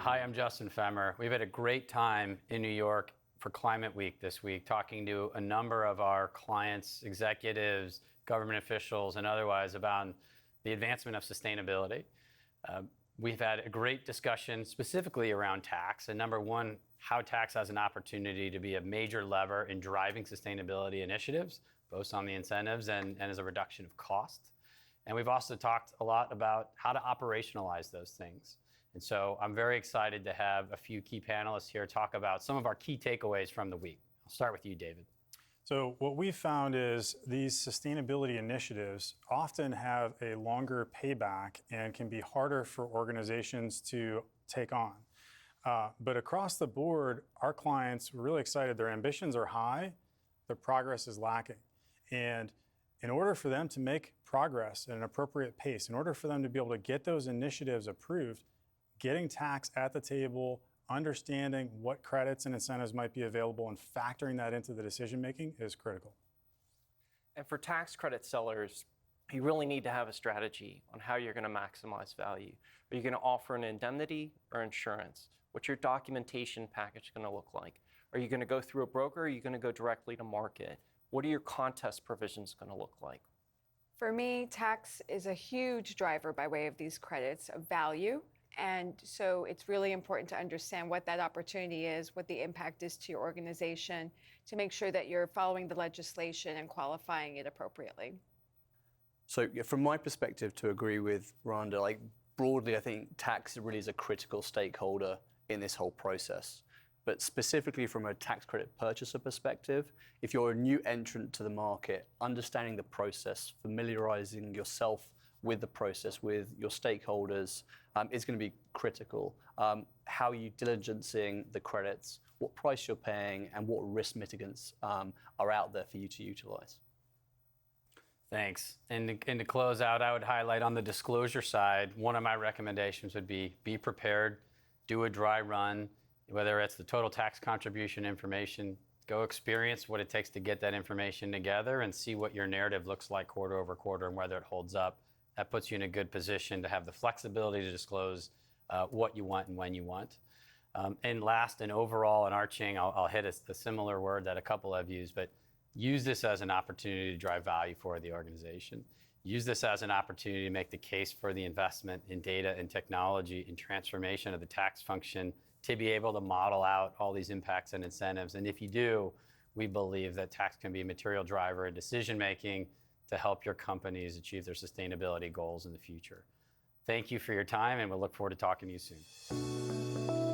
Hi, I'm Justin Femmer. We've had a great time in New York for Climate Week this week, talking to a number of our clients, executives, government officials, and otherwise about the advancement of sustainability. We've had a great discussion specifically around tax, and number one, how tax has an opportunity to be a major lever in driving sustainability initiatives, both on the incentives and as a reduction of cost. And we've also talked a lot about how to operationalize those things. And so I'm very excited to have a few key panelists here talk about some of our key takeaways from the week. I'll start with you, David. So what we've found is these sustainability initiatives often have a longer payback and can be harder for organizations to take on. But across the board, our clients were really excited. Their ambitions are high, their progress is lacking. And in order for them to make progress at an appropriate pace, in order for them to be able to get those initiatives approved, getting tax at the table, understanding what credits and incentives might be available, and factoring that into the decision-making is critical. And for tax credit sellers, you really need to have a strategy on how you're going to maximize value. Are you going to offer an indemnity or insurance? What's your documentation package going to look like? Are you going to go through a broker, or are you going to go directly to market? What are your contest provisions going to look like? For me, tax is a huge driver by way of these credits of value. And so it's really important to understand what that opportunity is, what the impact is to your organization, to make sure that you're following the legislation and qualifying it appropriately. So from my perspective, to agree with Rhonda, broadly, I think tax really is a critical stakeholder in this whole process. But specifically from a tax credit purchaser perspective, if you're a new entrant to the market, understanding the process, familiarizing yourself with the process, with your stakeholders, is going to be critical. How are you diligencing the credits, what price you're paying, and what risk mitigants are out there for you to utilize. Thanks. And to close out, I would highlight on the disclosure side, one of my recommendations would be prepared, do a dry run, whether it's the total tax contribution information, go experience what it takes to get that information together and see what your narrative looks like quarter over quarter and whether it holds up. That puts you in a good position to have the flexibility to disclose what you want and when you want. And last and overall and arching, I'll hit a similar word that a couple have used, but use this as an opportunity to drive value for the organization. Use this as an opportunity to make the case for the investment in data and technology and transformation of the tax function to be able to model out all these impacts and incentives. And if you do, we believe that tax can be a material driver in decision-making to help your companies achieve their sustainability goals in the future. Thank you for your time, and we'll look forward to talking to you soon.